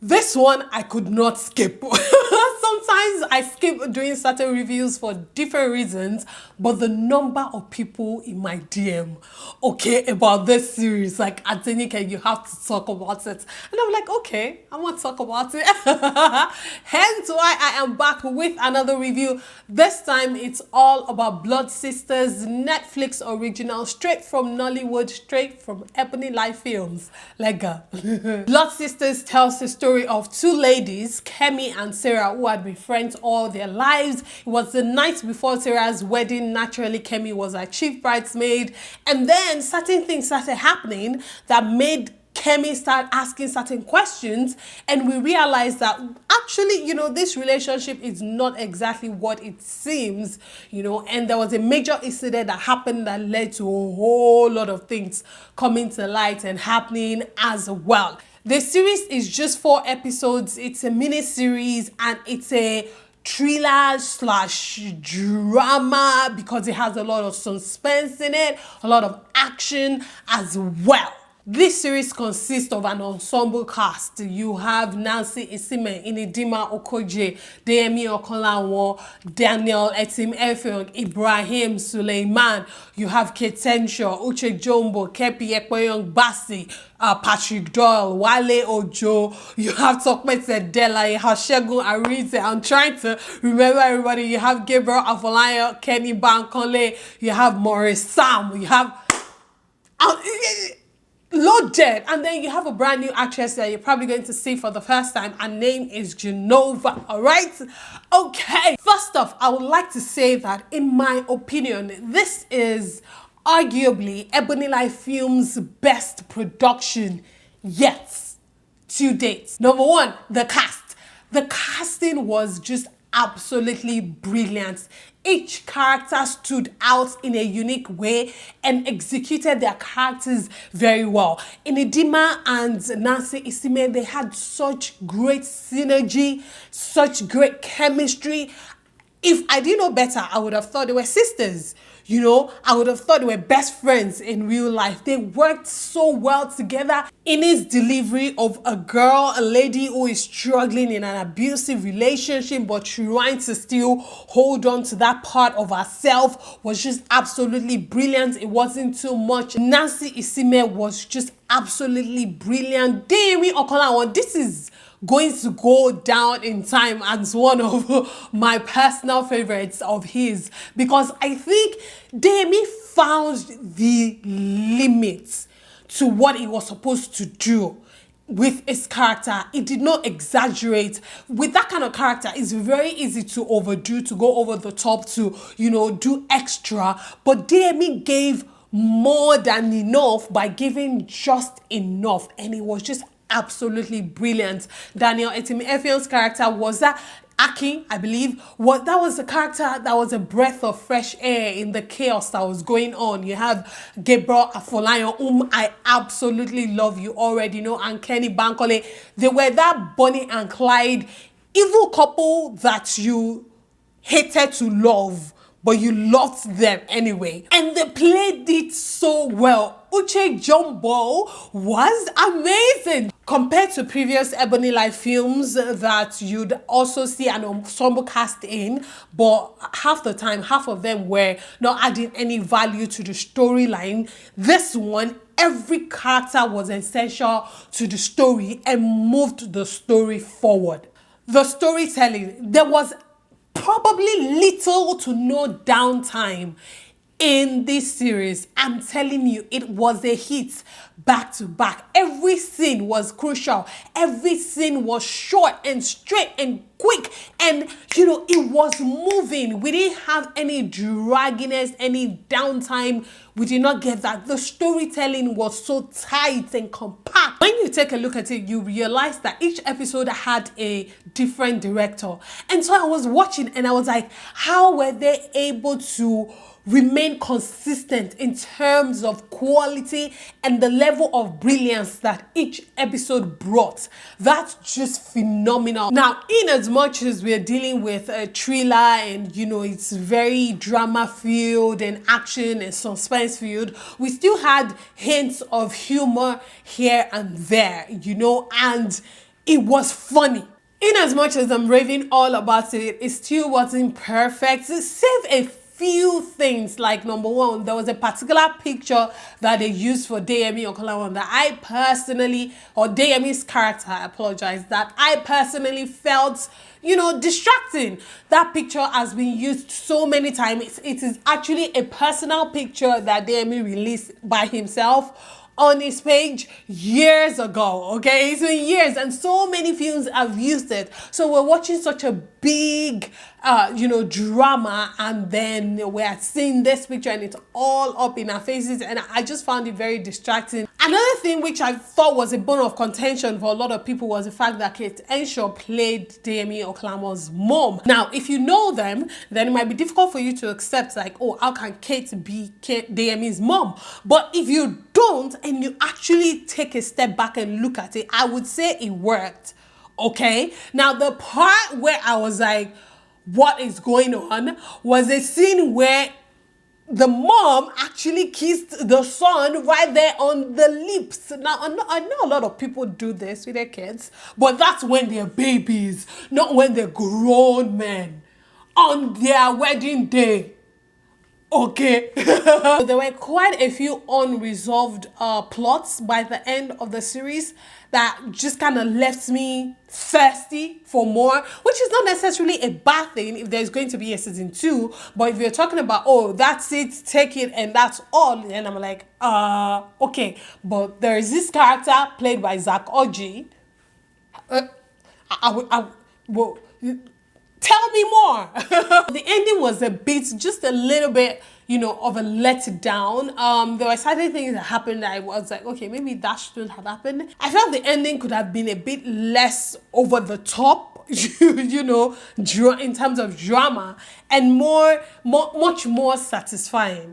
This one I could not skip. Sometimes I skip doing certain reviews for different reasons, but the number of people in my DM, okay, about this series, like, Adenike, you have to talk about it. And I'm like, okay, I want to talk about it. Hence why I am back with another review. This time it's all about Blood Sisters, Netflix original, straight from Nollywood, straight from Ebony Life Films. Lega. Blood Sisters tells the story of two ladies, Kemi and Sarah, who had been friends all their lives. It was the night before Sarah's wedding. Naturally, Kemi was her chief bridesmaid. And then certain things started happening that made Kemi start asking certain questions, and we realized that actually, this relationship is not exactly what it seems, and there was a major incident that happened that led to a whole lot of things coming to light and happening as well. The series is just 4 episodes. It's a mini series and it's a thriller / drama because it has a lot of suspense in it, a lot of action as well. This series consists of an ensemble cast. You have Nancy Isime, Dima-Okojie, Deyemi Okonlawon, Daniel Etim-Effiong, Ibrahim Suleiman. You have Kate Henshaw, Uche Jombo, Kepi Ekpeyoung Basi, Patrick Doyle, Wale Ojo. You have Tokpe Dela, Hashegun Arize. I'm trying to remember everybody. You have Gabriel Afolayan, Kenny Bankole. You have Maurice Sam. You have loaded. And then you have a brand new actress that you're probably going to see for the first time. Her name is Genova. All right. Okay. First off, I would like to say that in my opinion, this is arguably Ebony Life Films' best production yet to date. Number one, the cast. The casting was just absolutely brilliant. Each character stood out in a unique way and executed their characters very well. Dima and Nancy Isime, they had such great synergy, such great chemistry. If I didn't know better, I would have thought they were sisters. I would have thought they were best friends in real life. They worked so well together. In his delivery of a lady who is struggling in an abusive relationship but trying to still hold on to that part of herself was just absolutely brilliant. It wasn't too much. Nancy Isime was just absolutely brilliant. Deyemi Okonlawon, this is going to go down in time as one of my personal favorites of his, because I think Deyemi found the limits to what he was supposed to do with his character. He did not exaggerate. With that kind of character, it's very easy to overdo, to go over the top, to, do extra. But Deyemi gave more than enough by giving just enough, and it was just absolutely brilliant. Daniel Etim-Effiong's character was that Aki, I believe, that was a character that was a breath of fresh air in the chaos that was going on. You have Gabriel Afolayan, whom I absolutely love, you already know, and Kenny Bankole. They were that Bonnie and Clyde evil couple that you hated to love, but you loved them anyway. And they played it so well. Uche Jombo was amazing. Compared to previous Ebony Life films that you'd also see an ensemble cast in, but half the time, half of them were not adding any value to the storyline. This one, every character was essential to the story and moved the story forward. The storytelling, there was probably little to no downtime in this series. I'm telling you, it was a hit back to back. Every scene was crucial. Every scene was short and straight and quick, and it was moving. We didn't have any dragginess, any downtime. We did not get that. The storytelling was so tight and compact. When you take a look at it, you realize that each episode had a different director. And so I was watching and I was like, how were they able to remain consistent in terms of quality and the level of brilliance that each episode brought? That's just phenomenal. Now, in as much as we're dealing with a thriller and it's very drama filled and action and suspense filled, we still had hints of humor here and there, and it was funny. In as much as I'm raving all about it, it still wasn't perfect. Save a few things. Like number one, there was a particular picture that they used for Demi-Okojie that I personally, or Demi's character, I apologize, that I personally felt, you know, distracting. That picture has been used so many times. It is actually a personal picture that Demi released by himself on his page years ago. Okay, it's been years, and so many films have used it. So we're watching such a big you know, drama, and then we're seeing this picture and it's all up in our faces, and I just found it very distracting. Another thing which I thought was a bone of contention for a lot of people was the fact that Kate Henshaw played Demi-Okojie's mom. Now, if you know them, then it might be difficult for you to accept, like, oh, how can Kate be Demi's mom? But if you don't, and you actually take a step back and look at it, I would say it worked. Okay, now the part where I was like, what is going on, was a scene where the mom actually kissed the son right there on the lips. Now, I know a lot of people do this with their kids, but that's when they're babies, not when they're grown men on their wedding day. Okay. There were quite a few unresolved plots by the end of the series that just kind of left me thirsty for more, which is not necessarily a bad thing if there's going to be a season 2. But if you're talking about, oh, that's it, take it, and that's all, then I'm like, okay. But there is this character played by Oji. Well, tell me more. The ending was a bit, just a little bit, you know, of a letdown. There were certain things that happened that I was like, okay, maybe that shouldn't have happened. I felt the ending could have been a bit less over the top, you know, in terms of drama, and much more satisfying.